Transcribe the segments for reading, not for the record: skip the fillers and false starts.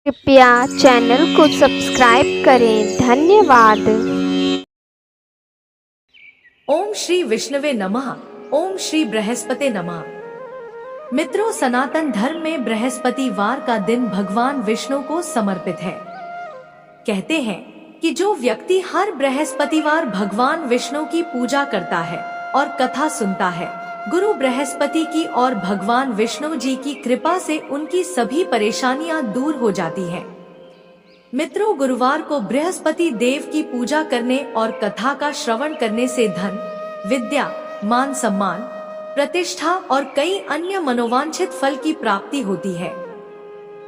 कृपया चैनल को सब्सक्राइब करें। धन्यवाद। ओम श्री विष्णुवे नमः। ओम श्री बृहस्पति नमः। मित्रों, सनातन धर्म में बृहस्पतिवार का दिन भगवान विष्णु को समर्पित है। कहते हैं कि जो व्यक्ति हर बृहस्पतिवार भगवान विष्णु की पूजा करता है और कथा सुनता है, गुरु बृहस्पति की और भगवान विष्णु जी की कृपा से उनकी सभी परेशानियां दूर हो जाती हैं। मित्रों, गुरुवार को बृहस्पति देव की पूजा करने और कथा का श्रवण करने से धन, विद्या, मान सम्मान, प्रतिष्ठा और कई अन्य मनोवांछित फल की प्राप्ति होती है।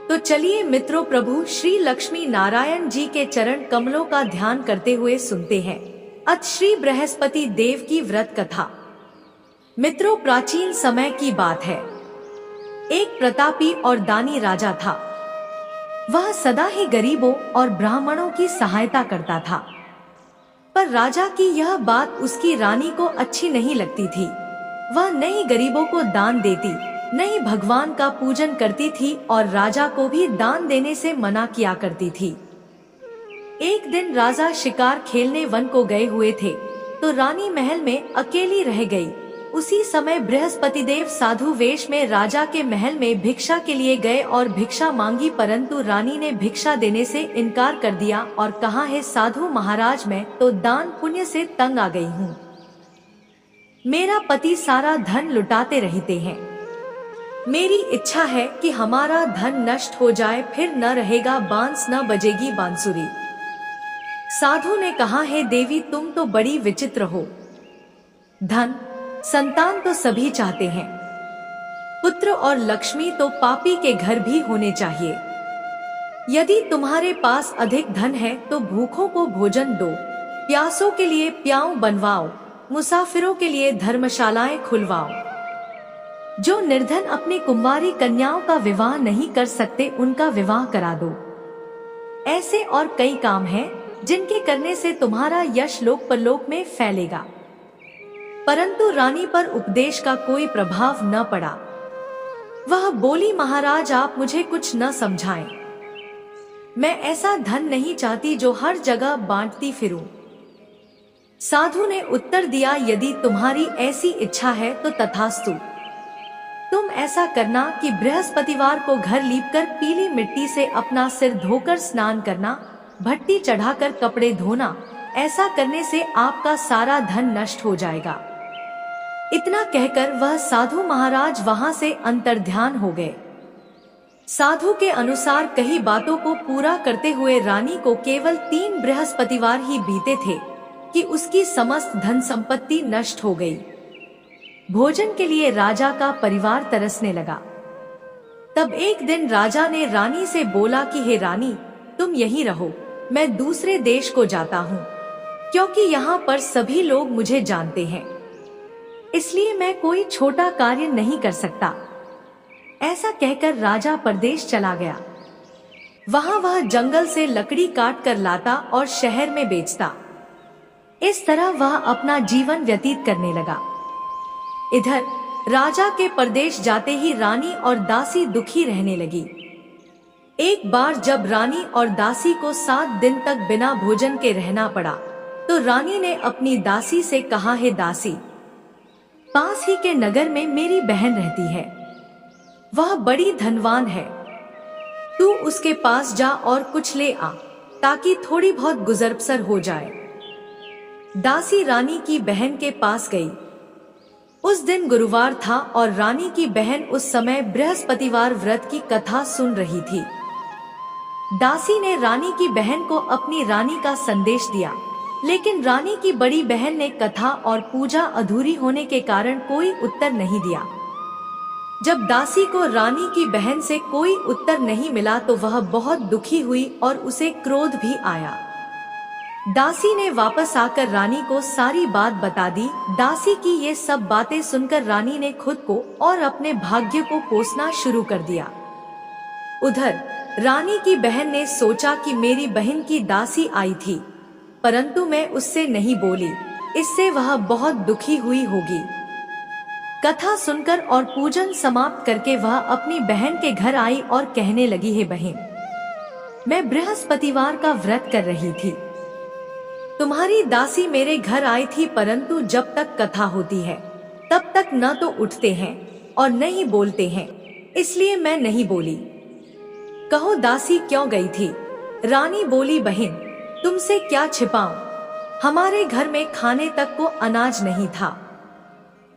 तो चलिए मित्रों, प्रभु श्री लक्ष्मी नारायण जी के चरण कमलों का ध्यान करते हुए सुनते हैं अथ श्री बृहस्पति देव की व्रत कथा। मित्रों, प्राचीन समय की बात है। एक प्रतापी और दानी राजा था। वह सदा ही गरीबों और ब्राह्मणों की सहायता करता था, पर राजा की यह बात उसकी रानी को अच्छी नहीं लगती थी। वह न ही गरीबों को दान देती, न ही भगवान का पूजन करती थी और राजा को भी दान देने से मना किया करती थी। एक दिन राजा शिकार खेलने वन को गए हुए थे, तो रानी महल में अकेली रह गई। उसी समय बृहस्पति देव साधु वेश में राजा के महल में भिक्षा के लिए गए और भिक्षा मांगी, परंतु रानी ने भिक्षा देने से इनकार कर दिया और कहा, है साधु महाराज, मैं तो दान पुण्य से तंग आ गई हूँ। मेरा पति सारा धन लुटाते रहते हैं। मेरी इच्छा है कि हमारा धन नष्ट हो जाए, फिर न रहेगा बांस, न बजेगी बांसुरी। साधु ने कहा, है देवी, तुम तो बड़ी विचित्र हो। धन, संतान तो सभी चाहते हैं, पुत्र और लक्ष्मी तो पापी के घर भी होने चाहिए। यदि तुम्हारे पास अधिक धन है तो भूखों को भोजन दो, प्यासों के लिए प्याऊ बनवाओ, मुसाफिरों के लिए धर्मशालाएं खुलवाओ। जो निर्धन अपनी कुंवारी कन्याओं का विवाह नहीं कर सकते, उनका विवाह करा दो। ऐसे और कई काम हैं जिनके करने से तुम्हारा यश लोक परलोक में फैलेगा। परंतु रानी पर उपदेश का कोई प्रभाव न पड़ा। वह बोली, महाराज, आप मुझे कुछ न समझाएं। मैं ऐसा धन नहीं चाहती जो हर जगह बांटती फिरूं। साधु ने उत्तर दिया, यदि तुम्हारी ऐसी इच्छा है तो तथास्तु। तुम ऐसा करना कि बृहस्पतिवार को घर लीपकर पीली मिट्टी से अपना सिर धोकर स्नान करना, भट्टी चढ़ाकर कपड़े धोना। ऐसा करने से आपका सारा धन नष्ट हो जाएगा। इतना कहकर वह साधु महाराज वहां से अंतर्ध्यान हो गए। साधु के अनुसार कई बातों को पूरा करते हुए रानी को केवल 3 बृहस्पतिवार ही बीते थे कि उसकी समस्त धन संपत्ति नष्ट हो गई। भोजन के लिए राजा का परिवार तरसने लगा। तब एक दिन राजा ने रानी से बोला कि हे रानी, तुम यहीं रहो, मैं दूसरे देश को जाता हूँ, क्योंकि यहाँ पर सभी लोग मुझे जानते हैं, इसलिए मैं कोई छोटा कार्य नहीं कर सकता। ऐसा कहकर राजा परदेश चला गया। वहां वह जंगल से लकड़ी काट कर लाता और शहर में बेचता। इस तरह वह अपना जीवन व्यतीत करने लगा। इधर राजा के परदेश जाते ही रानी और दासी दुखी रहने लगी। एक बार जब रानी और दासी को 7 दिन तक बिना भोजन के रहना पड़ा, तो रानी ने अपनी दासी से कहा, है दासी, पास ही के नगर में मेरी बहन रहती है। वह बड़ी धनवान है। तू उसके पास जा और कुछ ले आ, ताकि थोड़ी बहुत गुजर बसर हो जाए। दासी रानी की बहन के पास गई। उस दिन गुरुवार था और रानी की बहन उस समय बृहस्पतिवार व्रत की कथा सुन रही थी। दासी ने रानी की बहन को अपनी रानी का संदेश दिया, लेकिन रानी की बड़ी बहन ने कथा और पूजा अधूरी होने के कारण कोई उत्तर नहीं दिया। जब दासी को रानी की बहन से कोई उत्तर नहीं मिला तो वह बहुत दुखी हुई और उसे क्रोध भी आया। दासी ने वापस आकर रानी को सारी बात बता दी। दासी की ये सब बातें सुनकर रानी ने खुद को और अपने भाग्य को कोसना शुरू कर दिया। उधर रानी की बहन ने सोचा कि मेरी बहन की दासी आई थी, परंतु मैं उससे नहीं बोली, इससे वह बहुत दुखी हुई होगी। कथा सुनकर और पूजन समाप्त करके वह अपनी बहन के घर आई और कहने लगी, है बहन, मैं बृहस्पतिवार का व्रत कर रही थी। तुम्हारी दासी मेरे घर आई थी, परंतु जब तक कथा होती है तब तक न तो उठते हैं और न ही बोलते हैं, इसलिए मैं नहीं बोली। कहो दासी क्यों गई थी? रानी बोली, बहन तुमसे क्या छिपाऊं, हमारे घर में खाने तक को अनाज नहीं था।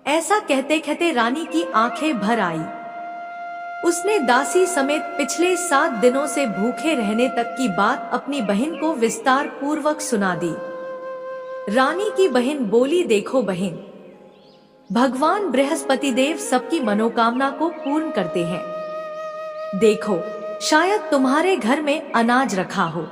ऐसा कहते कहते रानी की आंखें भर आई। उसने दासी समेत पिछले 7 दिनों से भूखे रहने तक की बात अपनी बहन को विस्तार पूर्वक सुना दी। रानी की बहन बोली, देखो बहन, भगवान बृहस्पति देव सबकी मनोकामना को पूर्ण करते हैं। देखो शायद तुम्हारे घर में अनाज रखा हो।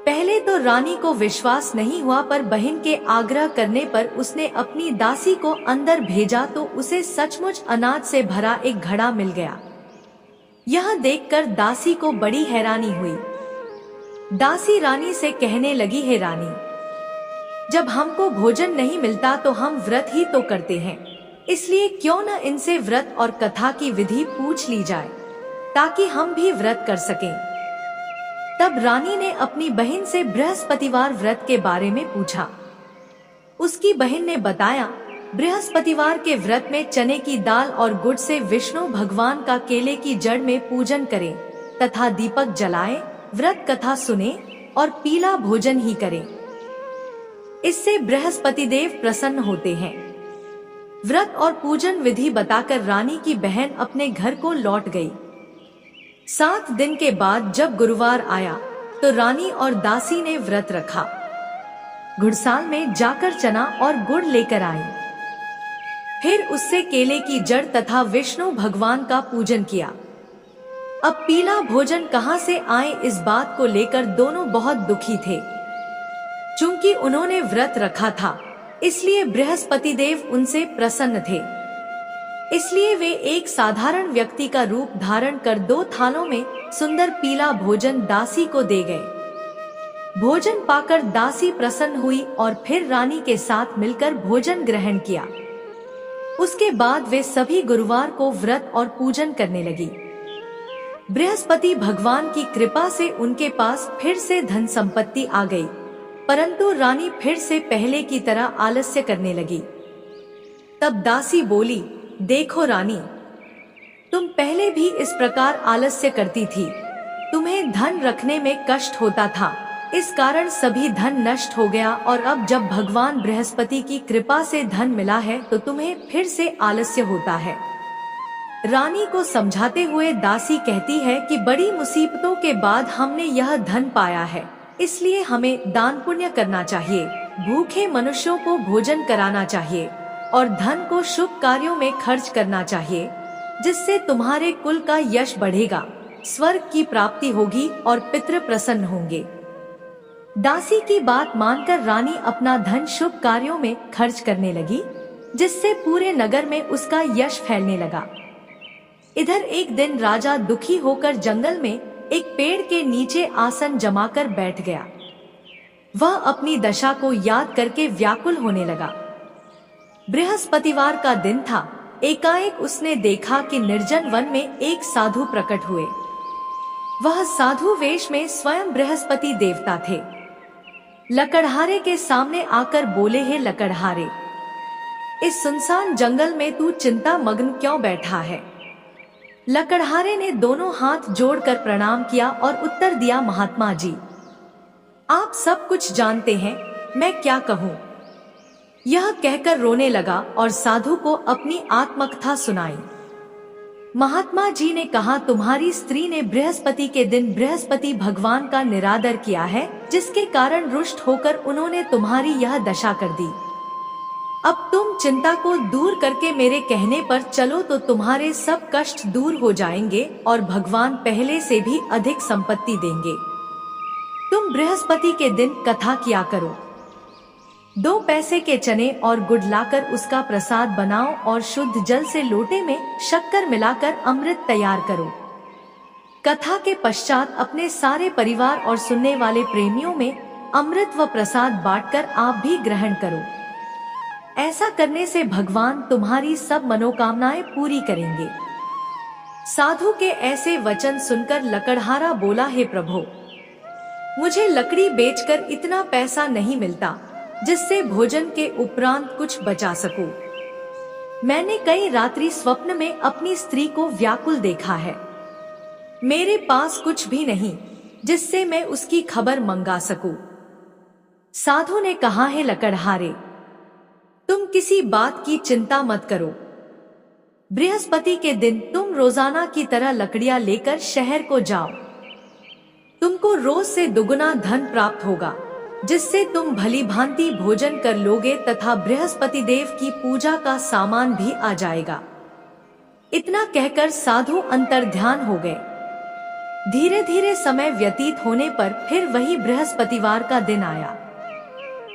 पहले तो रानी को विश्वास नहीं हुआ, पर बहन के आग्रह करने पर उसने अपनी दासी को अंदर भेजा तो उसे सचमुच अनाज से भरा एक घड़ा मिल गया। यह देखकर दासी को बड़ी हैरानी हुई। दासी रानी से कहने लगी, हे रानी, जब हमको भोजन नहीं मिलता तो हम व्रत ही तो करते हैं, इसलिए क्यों न इनसे व्रत और कथा की विधि पूछ ली जाए ताकि हम भी व्रत कर सकें। तब रानी ने अपनी बहन से बृहस्पतिवार व्रत के बारे में पूछा। उसकी बहन ने बताया, बृहस्पतिवार के व्रत में चने की दाल और गुड़ से विष्णु भगवान का केले की जड़ में पूजन करें तथा दीपक जलाएं, व्रत कथा सुने और पीला भोजन ही करें। इससे बृहस्पति देव प्रसन्न होते हैं। व्रत और पूजन विधि बताकर रानी की बहन अपने घर को लौट गई। 7 दिन के बाद जब गुरुवार आया तो रानी और दासी ने व्रत रखा। घुड़साल में जाकर चना और गुड़ लेकर आई। फिर उससे केले की जड़ तथा विष्णु भगवान का पूजन किया। अब पीला भोजन कहां से आए, इस बात को लेकर दोनों बहुत दुखी थे। चूंकि उन्होंने व्रत रखा था, इसलिए बृहस्पति देव उनसे प्रसन्न थे। इसलिए वे एक साधारण व्यक्ति का रूप धारण कर 2 थालों में सुंदर पीला भोजन दासी को दे गए। भोजन पाकर दासी प्रसन्न हुई और फिर रानी के साथ मिलकर भोजन ग्रहण किया। उसके बाद वे सभी गुरुवार को व्रत और पूजन करने लगी। बृहस्पति भगवान की कृपा से उनके पास फिर से धन संपत्ति आ गई, परंतु रानी फिर से पहले की तरह आलस्य करने लगी। तब दासी बोली, देखो रानी, तुम पहले भी इस प्रकार आलस्य करती थी। तुम्हें धन रखने में कष्ट होता था, इस कारण सभी धन नष्ट हो गया, और अब जब भगवान बृहस्पति की कृपा से धन मिला है तो तुम्हें फिर से आलस्य होता है। रानी को समझाते हुए दासी कहती है कि बड़ी मुसीबतों के बाद हमने यह धन पाया है, इसलिए हमें दान पुण्य करना चाहिए, भूखे मनुष्यों को भोजन कराना चाहिए और धन को शुभ कार्यों में खर्च करना चाहिए, जिससे तुम्हारे कुल का यश बढ़ेगा, स्वर्ग की प्राप्ति होगी और पितृ प्रसन्न होंगे। दासी की बात मानकर रानी अपना धन शुभ कार्यों में खर्च करने लगी, जिससे पूरे नगर में उसका यश फैलने लगा। इधर एक दिन राजा दुखी होकर जंगल में एक पेड़ के नीचे आसन जमाकर बैठ गया। वह अपनी दशा को याद करके व्याकुल होने लगा। बृहस्पतिवार का दिन था। एकाएक उसने देखा कि निर्जन वन में एक साधु प्रकट हुए। वह साधु वेश में स्वयं बृहस्पति देवता थे। लकड़हारे के सामने आकर बोले, हे लकड़हारे, इस सुनसान जंगल में तू चिंता मग्न क्यों बैठा है? लकड़हारे ने दोनों हाथ जोड़कर प्रणाम किया और उत्तर दिया, महात्मा जी, आप सब कुछ जानते हैं, मैं क्या कहूँ। यह कहकर रोने लगा और साधु को अपनी आत्मकथा सुनाई। महात्मा जी ने कहा, तुम्हारी स्त्री ने बृहस्पति के दिन बृहस्पति भगवान का निरादर किया है, जिसके कारण रुष्ट होकर उन्होंने तुम्हारी यह दशा कर दी। अब तुम चिंता को दूर करके मेरे कहने पर चलो तो तुम्हारे सब कष्ट दूर हो जाएंगे और भगवान पहले से भी अधिक संपत्ति देंगे। तुम बृहस्पति के दिन कथा किया करो। 2 पैसे के चने और गुड़ लाकर उसका प्रसाद बनाओ और शुद्ध जल से लोटे में शक्कर मिलाकर अमृत तैयार करो। कथा के पश्चात अपने सारे परिवार और सुनने वाले प्रेमियों में अमृत व प्रसाद बांटकर आप भी ग्रहण करो। ऐसा करने से भगवान तुम्हारी सब मनोकामनाएं पूरी करेंगे। साधु के ऐसे वचन सुनकर लकड़हारा बोला, हे प्रभु, मुझे लकड़ी बेचकर इतना पैसा नहीं मिलता जिससे भोजन के उपरांत कुछ बचा सकूं। मैंने कई रात्रि स्वप्न में अपनी स्त्री को व्याकुल देखा है। मेरे पास कुछ भी नहीं जिससे मैं उसकी खबर मंगा सकूं। साधु ने कहा, है लकड़हारे, तुम किसी बात की चिंता मत करो। बृहस्पति के दिन तुम रोजाना की तरह लकड़ियां लेकर शहर को जाओ। तुमको रोज से दुगुना धन प्राप्त होगा, जिससे तुम भली भांति भोजन कर लोगे तथा बृहस्पति देव की पूजा का सामान भी आ जाएगा। इतना कहकर साधु अंतर्ध्यान हो गए। धीरे धीरे समय व्यतीत होने पर फिर वही बृहस्पतिवार का दिन आया।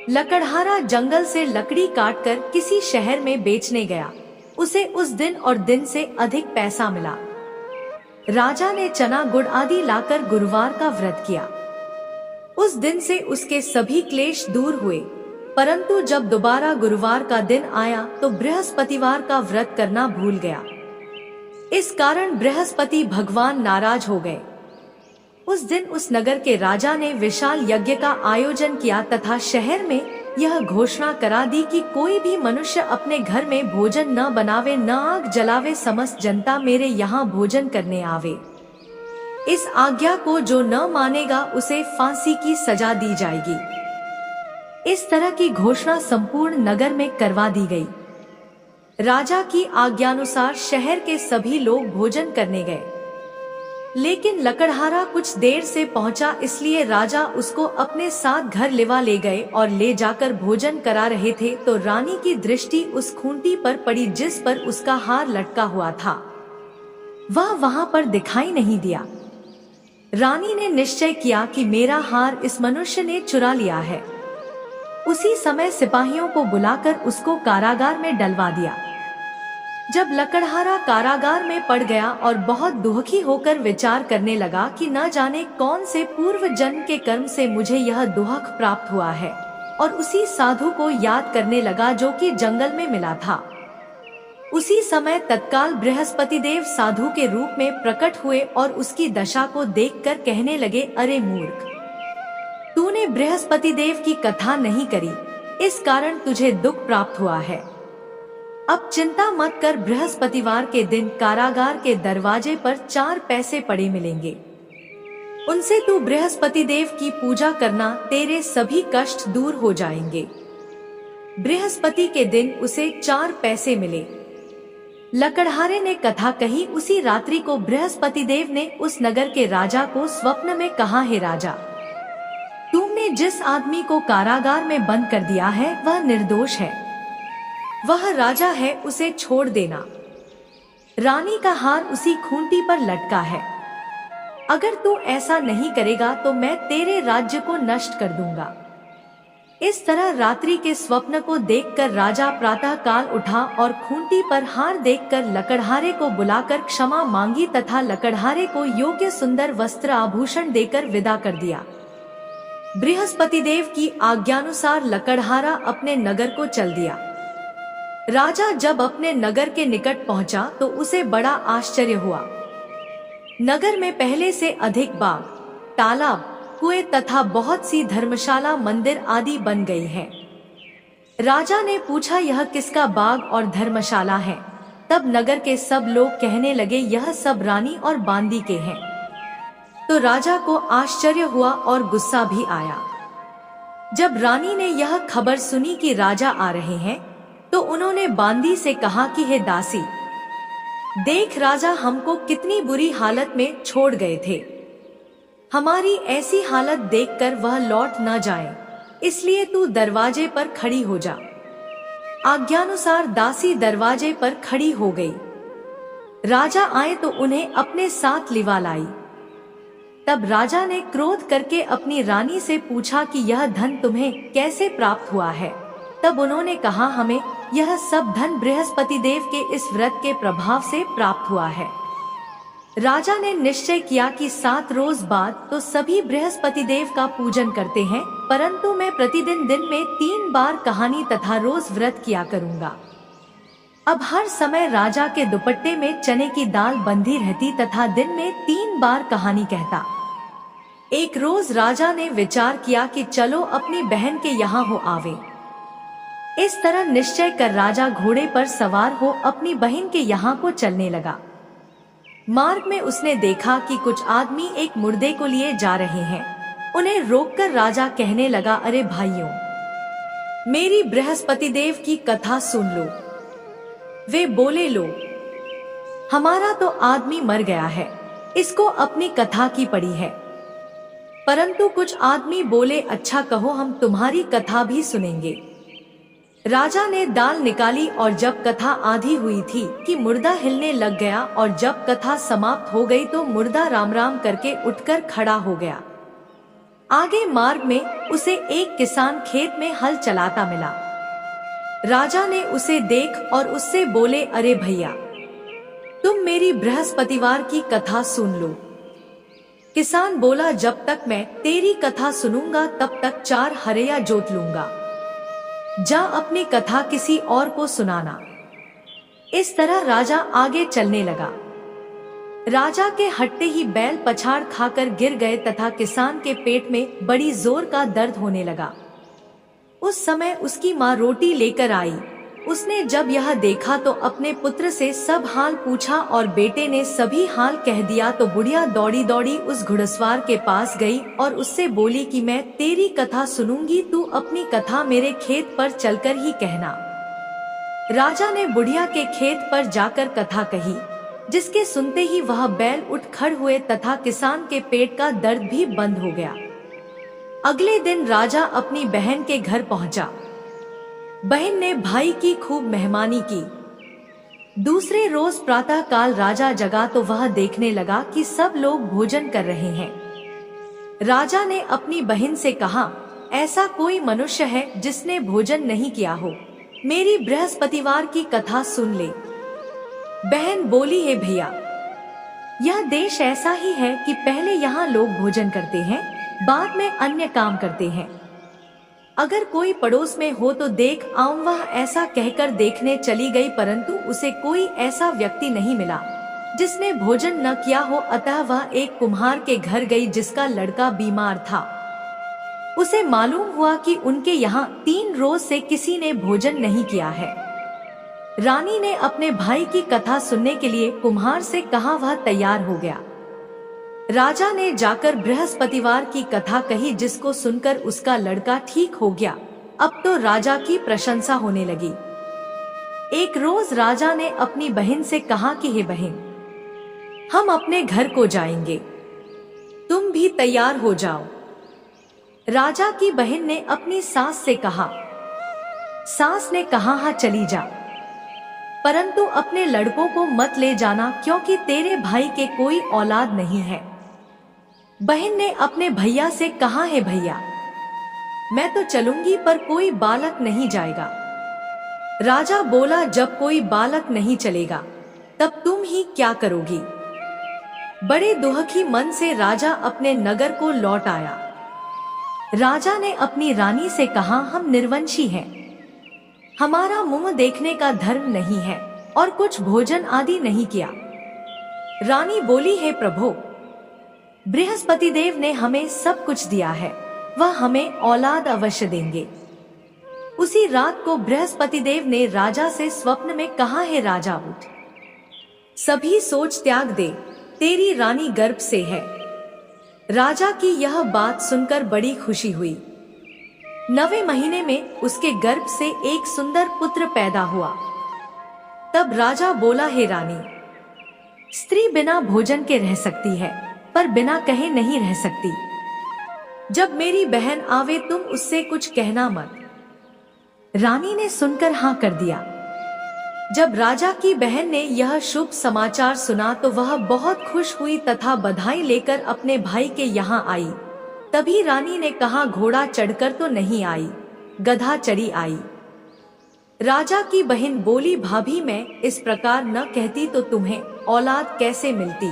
लकड़हारा जंगल से लकड़ी काटकर किसी शहर में बेचने गया। उसे उस दिन और दिन से अधिक पैसा मिला। राजा ने चना गुड़ आदि लाकर गुरुवार का व्रत किया। उस दिन से उसके सभी क्लेश दूर हुए, परंतु जब दोबारा गुरुवार का दिन आया तो बृहस्पतिवार का व्रत करना भूल गया। इस कारण बृहस्पति भगवान नाराज हो गए। उस दिन उस नगर के राजा ने विशाल यज्ञ का आयोजन किया तथा शहर में यह घोषणा करा दी कि कोई भी मनुष्य अपने घर में भोजन न बनावे, न आग जलावे, समस्त जनता मेरे यहाँ भोजन करने आवे। इस आज्ञा को जो न मानेगा उसे फांसी की सजा दी जाएगी। इस तरह की घोषणा संपूर्ण नगर में करवा दी गई। राजा की आज्ञानुसार शहर के सभी लोग भोजन करने गए, लेकिन लकड़हारा कुछ देर से पहुंचा, इसलिए राजा उसको अपने साथ घर ले गए और ले जाकर भोजन करा रहे थे तो रानी की दृष्टि उस खूंटी पर पड़ी जिस पर उसका हार लटका हुआ था। वह वहां पर दिखाई नहीं दिया। रानी ने निश्चय किया कि मेरा हार इस मनुष्य ने चुरा लिया है। उसी समय सिपाहियों को बुलाकर उसको कारागार में डलवा दिया। जब लकड़हारा कारागार में पड़ गया और बहुत दुखी होकर विचार करने लगा कि न जाने कौन से पूर्व जन्म के कर्म से मुझे यह दुख प्राप्त हुआ है, और उसी साधु को याद करने लगा जो कि जंगल में मिला था। उसी समय तत्काल बृहस्पति देव साधु के रूप में प्रकट हुए और उसकी दशा को देखकर कहने लगे, अरे मूर्ख, तूने बृहस्पति देव की कथा नहीं करी, इस कारण तुझे दुख प्राप्त हुआ है। अब चिंता मत कर, बृहस्पतिवार के दिन कारागार के दरवाजे पर 4 पैसे पड़े मिलेंगे। उनसे तू बृहस्पति देव की पूजा करना, तेरे सभी कष्ट दूर हो जाएंगे। बृहस्पति के दिन उसे 4 पैसे मिले। लकड़हारे ने कथा कही। उसी रात्रि को बृहस्पति देव ने उस नगर के राजा को स्वप्न में कहा, हे राजा, तुमने जिस आदमी को कारागार में बंद कर दिया है वह निर्दोष है। वह राजा है, उसे छोड़ देना। रानी का हार उसी खूंटी पर लटका है। अगर तू ऐसा नहीं करेगा तो मैं तेरे राज्य को नष्ट कर दूंगा। इस तरह रात्रि के स्वप्न को देखकर राजा प्रातः काल उठा और खूंटी पर हार देखकर लकड़हारे को बुलाकर क्षमा मांगी तथा लकड़हारे को योग्य सुंदर वस्त्र आभूषण देकर विदा कर दिया। बृहस्पति देव की आज्ञानुसार लकड़हारा अपने नगर को चल दिया। राजा जब अपने नगर के निकट पहुंचा तो उसे बड़ा आश्चर्य हुआ। नगर में पहले से अधिक बाग, तालाब, कुएं तथा बहुत सी धर्मशाला, मंदिर आदि बन गई हैं। राजा ने पूछा, यह किसका बाग और धर्मशाला है? तब नगर के सब लोग कहने लगे, यह सब रानी और बांदी के हैं। तो राजा को आश्चर्य हुआ और गुस्सा भी आया। जब रानी ने यह खबर सुनी कि राजा आ रहे हैं तो उन्होंने बांदी से कहा कि हे दासी, देख राजा हमको कितनी बुरी हालत में छोड़ गए थे। हमारी ऐसी हालत देखकर वह लौट न जाए, इसलिए तू दरवाजे पर खड़ी हो जा। आज्ञानुसार दासी दरवाजे पर खड़ी हो गई। राजा आए तो उन्हें अपने साथ लिवा लाई। तब राजा ने क्रोध करके अपनी रानी से पूछा कि यह धन तुम्हें कैसे प्राप्त हुआ है? तब उन्होंने कहा, हमें यह सब धन बृहस्पति देव के इस व्रत के प्रभाव से प्राप्त हुआ है। राजा ने निश्चय किया कि 7 रोज बाद तो सभी बृहस्पति देव का पूजन करते हैं, परंतु मैं प्रतिदिन दिन में 3 बार कहानी तथा रोज व्रत किया करूंगा। अब हर समय राजा के दुपट्टे में चने की दाल बंधी रहती तथा दिन में 3 बार कहानी कहता। एक रोज राजा ने विचार किया कि चलो अपनी बहन के यहाँ हो आवे। इस तरह निश्चय कर राजा घोड़े पर सवार हो अपनी बहन के यहाँ को चलने लगा। मार्ग में उसने देखा कि कुछ आदमी एक मुर्दे को लिए जा रहे हैं। उन्हें रोककर राजा कहने लगा, अरे भाइयों, मेरी बृहस्पति देव की कथा सुन लो। वे बोले, लो, हमारा तो आदमी मर गया है, इसको अपनी कथा की पड़ी है। परंतु कुछ आदमी बोले, अच्छा कहो, हम तुम्हारी कथा भी सुनेंगे। राजा ने दाल निकाली और जब कथा आधी हुई थी कि मुर्दा हिलने लग गया और जब कथा समाप्त हो गई तो मुर्दा राम राम करके उठकर खड़ा हो गया। आगे मार्ग में उसे एक किसान खेत में हल चलाता मिला। राजा ने उसे देख और उससे बोले, अरे भैया, तुम मेरी बृहस्पतिवार की कथा सुन लो। किसान बोला, जब तक मैं तेरी कथा सुनूंगा तब तक 4 हरया जोत लूंगा। जा अपनी कथा किसी और को सुनाना। इस तरह राजा आगे चलने लगा। राजा के हटते ही बैल पछाड़ खाकर गिर गए तथा किसान के पेट में बड़ी जोर का दर्द होने लगा। उस समय उसकी माँ रोटी लेकर आई। उसने जब यह देखा तो अपने पुत्र से सब हाल पूछा और बेटे ने सभी हाल कह दिया तो बुढ़िया दौड़ी दौड़ी उस घुड़सवार के पास गई और उससे बोली कि मैं तेरी कथा सुनूंगी, तू अपनी कथा मेरे खेत पर चलकर ही कहना। राजा ने बुढ़िया के खेत पर जाकर कथा कही, जिसके सुनते ही वह बैल उठ खड़ हुए तथा किसान के पेट का दर्द भी बंद हो गया। अगले दिन राजा अपनी बहन के घर पहुंचा। बहन ने भाई की खूब मेहमानी की। दूसरे रोज प्रातः काल राजा जगा तो वह देखने लगा कि सब लोग भोजन कर रहे हैं। राजा ने अपनी बहन से कहा, ऐसा कोई मनुष्य है जिसने भोजन नहीं किया हो, मेरी बृहस्पतिवार की कथा सुन ले। बहन बोली, है भैया, यह देश ऐसा ही है कि पहले यहाँ लोग भोजन करते हैं, बाद में अन्य काम करते हैं। अगर कोई पड़ोस में हो तो देख आऊं। वह ऐसा कहकर देखने चली गई, परंतु उसे कोई ऐसा व्यक्ति नहीं मिला जिसने भोजन न किया हो। अतः वह एक कुम्हार के घर गई जिसका लड़का बीमार था। उसे मालूम हुआ कि उनके यहाँ 3 रोज से किसी ने भोजन नहीं किया है। रानी ने अपने भाई की कथा सुनने के लिए कुम्हार से कहा। वह तैयार हो गया। राजा ने जाकर बृहस्पतिवार की कथा कही, जिसको सुनकर उसका लड़का ठीक हो गया। अब तो राजा की प्रशंसा होने लगी। एक रोज राजा ने अपनी बहन से कहा कि हे बहन, हम अपने घर को जाएंगे, तुम भी तैयार हो जाओ। राजा की बहन ने अपनी सास से कहा। सास ने कहा, हाँ चली जा, परंतु अपने लड़कों को मत ले जाना, क्योंकि तेरे भाई के कोई औलाद नहीं है। बहन ने अपने भैया से कहा, है भैया, मैं तो चलूंगी पर कोई बालक नहीं जाएगा। राजा बोला, जब कोई बालक नहीं चलेगा तब तुम ही क्या करोगी। बड़े दुखी मन से राजा अपने नगर को लौट आया। राजा ने अपनी रानी से कहा, हम निर्वंशी हैं, हमारा मुंह देखने का धर्म नहीं है और कुछ भोजन आदि नहीं किया। रानी बोली, हे प्रभु, बृहस्पति देव ने हमें सब कुछ दिया है, वह हमें औलाद अवश्य देंगे। उसी रात को बृहस्पति देव ने राजा से स्वप्न में कहा, है राजा, उठ, सभी सोच त्याग दे, तेरी रानी गर्भ से है। राजा की यह बात सुनकर बड़ी खुशी हुई। 9वें महीने में उसके गर्भ से एक सुंदर पुत्र पैदा हुआ। तब राजा बोला, हे रानी, स्त्री बिना भोजन के रह सकती है पर बिना कहे नहीं रह सकती। जब मेरी बहन आवे तुम उससे कुछ कहना मत। रानी ने सुनकर हाँ कर दिया। जब राजा की बहन ने यह शुभ समाचार सुना तो वह बहुत खुश हुई तथा बधाई लेकर अपने भाई के यहाँ आई। तभी रानी ने कहा, घोड़ा चढ़कर तो नहीं आई, गधा चढ़ी आई। राजा की बहन बोली, भाभी, मैं इस प्रकार न कहती तो तुम्हें औलाद कैसे मिलती।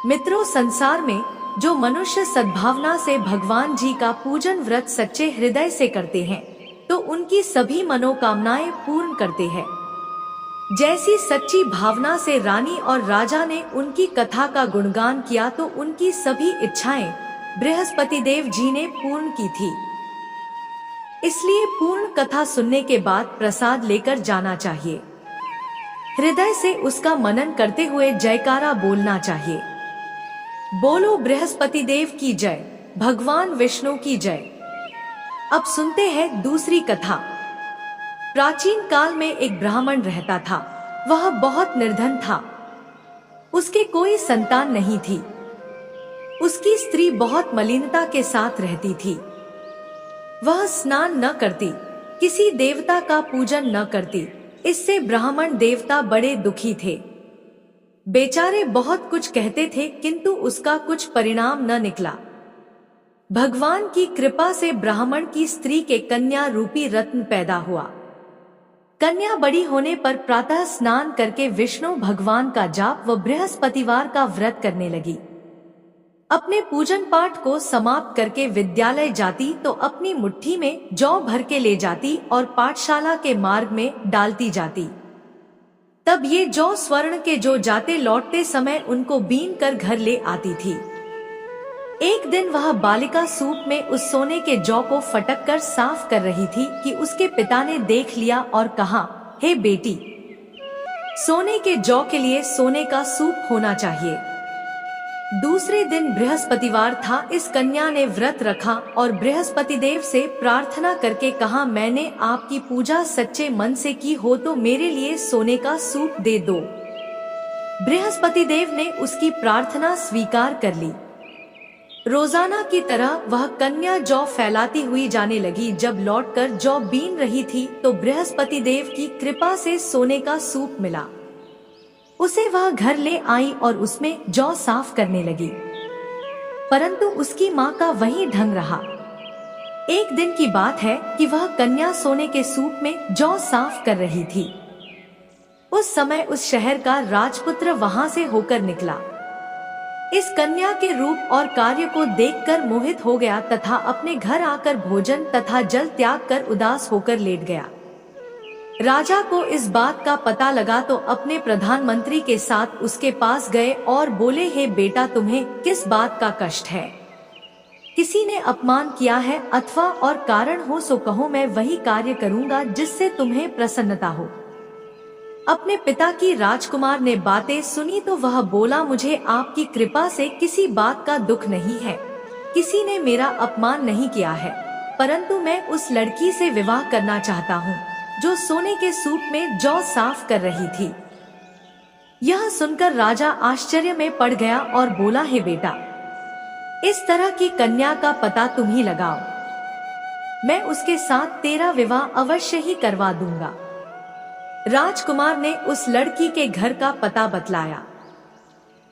मित्रों, संसार में जो मनुष्य सद्भावना से भगवान जी का पूजन व्रत सच्चे हृदय से करते हैं तो उनकी सभी मनोकामनाएं पूर्ण करते हैं। जैसी सच्ची भावना से रानी और राजा ने उनकी कथा का गुणगान किया तो उनकी सभी इच्छाएं बृहस्पति देव जी ने पूर्ण की थी। इसलिए पूर्ण कथा सुनने के बाद प्रसाद लेकर जाना चाहिए। हृदय से उसका मनन करते हुए जयकारा बोलना चाहिए। बोलो बृहस्पति देव की जय, भगवान विष्णु की जय। अब सुनते हैं दूसरी कथा। प्राचीन काल में एक ब्राह्मण रहता था। वह बहुत निर्धन था। उसके कोई संतान नहीं थी। उसकी स्त्री बहुत मलिनता के साथ रहती थी। वह स्नान न करती, किसी देवता का पूजन न करती। इससे ब्राह्मण देवता बड़े दुखी थे। बेचारे बहुत कुछ कहते थे किंतु उसका कुछ परिणाम न निकला। भगवान की कृपा से ब्राह्मण की स्त्री के कन्या रूपी रत्न पैदा हुआ। कन्या बड़ी होने पर प्रातः स्नान करके विष्णु भगवान का जाप व बृहस्पतिवार का व्रत करने लगी। अपने पूजन पाठ को समाप्त करके विद्यालय जाती तो अपनी मुट्ठी में जौ भर के ले जाती और पाठशाला के मार्ग में डालती जाती। तब ये जौ स्वर्ण के जो जाते लौटते समय उनको बीन कर घर ले आती थी। एक दिन वह बालिका सूप में उस सोने के जौ को फटक कर साफ कर रही थी कि उसके पिता ने देख लिया और कहा, हे बेटी, सोने के जौ के लिए सोने का सूप होना चाहिए। दूसरे दिन बृहस्पतिवार था। इस कन्या ने व्रत रखा और बृहस्पति देव से प्रार्थना करके कहा, मैंने आपकी पूजा सच्चे मन से की हो तो मेरे लिए सोने का सूप दे दो। बृहस्पति देव ने उसकी प्रार्थना स्वीकार कर ली। रोजाना की तरह वह कन्या जौ फैलाती हुई जाने लगी। जब लौटकर जौ बीन रही थी तो बृहस्पति देव की कृपा से सोने का सूप मिला। उसे वह घर ले आई और उसमें जौ साफ करने लगी, परंतु उसकी माँ का वही ढंग रहा। एक दिन की बात है कि वह कन्या सोने के सूप में जौ साफ कर रही थी। उस समय उस शहर का राजपुत्र वहां से होकर निकला। इस कन्या के रूप और कार्य को देखकर मोहित हो गया तथा अपने घर आकर भोजन तथा जल त्याग कर उदास होकर लेट गया। राजा को इस बात का पता लगा तो अपने प्रधानमंत्री के साथ उसके पास गए और बोले, हे बेटा, तुम्हें किस बात का कष्ट है? किसी ने अपमान किया है अथवा और कारण हो सो कहो, मैं वही कार्य करूंगा जिससे तुम्हें प्रसन्नता हो। अपने पिता की राजकुमार ने बातें सुनी तो वह बोला, मुझे आपकी कृपा से किसी बात का दुख नहीं है। किसी ने मेरा अपमान नहीं किया है, परंतु मैं उस लड़की से विवाह करना चाहता हूँ जो सोने के सूप में जौ साफ कर रही थी। यह सुनकर राजा आश्चर्य में पड़ गया और बोला, हे बेटा, इस तरह की कन्या का पता तुम ही लगाओ। मैं उसके साथ तेरा विवाह अवश्य ही करवा दूंगा। राजकुमार ने उस लड़की के घर का पता बतलाया।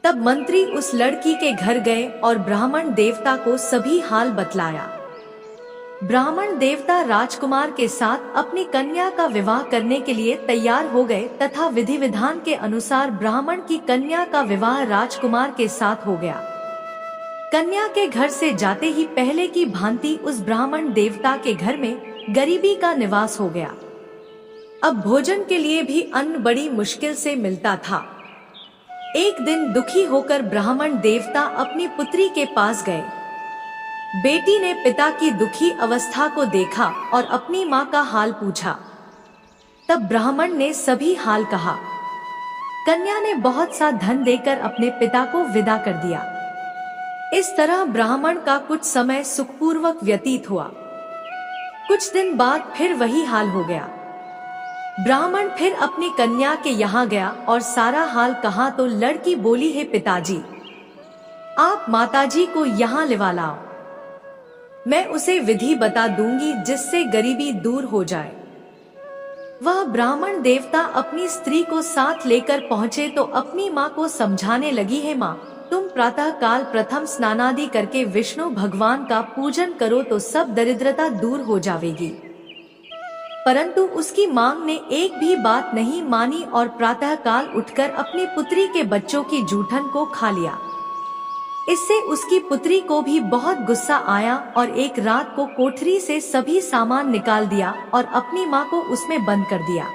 तब मंत्री उस लड़की के घर गए और ब्राह्मण देवता को सभी हाल बतलाया। ब्राह्मण देवता राजकुमार के साथ अपनी कन्या का विवाह करने के लिए तैयार हो गए तथा विधि विधान के अनुसार ब्राह्मण की कन्या का विवाह राजकुमार के साथ हो गया। कन्या के घर से जाते ही पहले की भांति उस ब्राह्मण देवता के घर में गरीबी का निवास हो गया। अब भोजन के लिए भी अन्न बड़ी मुश्किल से मिलता था। एक दिन दुखी होकर ब्राह्मण देवता अपनी पुत्री के पास गए। बेटी ने पिता की दुखी अवस्था को देखा और अपनी माँ का हाल पूछा। तब ब्राह्मण ने सभी हाल कहा। कन्या ने बहुत सा धन देकर अपने पिता को विदा कर दिया। इस तरह ब्राह्मण का कुछ समय सुखपूर्वक व्यतीत हुआ। कुछ दिन बाद फिर वही हाल हो गया। ब्राह्मण फिर अपनी कन्या के यहाँ गया और सारा हाल कहा तो लड़की बोली, हे पिताजी, आप माताजी को यहाँ लिवा लाओ। मैं उसे विधि बता दूंगी जिससे गरीबी दूर हो जाए। वह ब्राह्मण देवता अपनी स्त्री को साथ लेकर पहुँचे तो अपनी माँ को समझाने लगी, है माँ, तुम प्रातः काल प्रथम स्नानादि करके विष्णु भगवान का पूजन करो तो सब दरिद्रता दूर हो जाएगी। परंतु उसकी मांग ने एक भी बात नहीं मानी और प्रातः काल उठकर अपनी पुत्री के बच्चों की जूठन को खा लिया। इससे उसकी पुत्री को भी बहुत गुस्सा आया और एक रात को कोठरी से सभी सामान निकाल दिया और अपनी माँ को उसमें बंद कर दिया।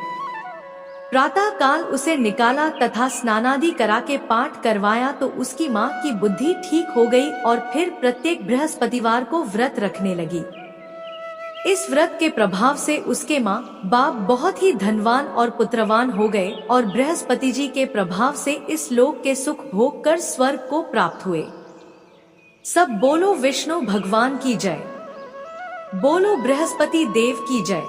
प्रातः काल उसे निकाला तथा स्नानादि करा के पाठ करवाया तो उसकी माँ की बुद्धि ठीक हो गई और फिर प्रत्येक बृहस्पतिवार को व्रत रखने लगी। इस व्रत के प्रभाव से उसके माँ बाप बहुत ही धनवान और पुत्रवान हो गए और बृहस्पति जी के प्रभाव से इस लोक के सुख भोग कर स्वर्ग को प्राप्त हुए। सब बोलो विष्णु भगवान की जय, बोलो बृहस्पति देव की जय।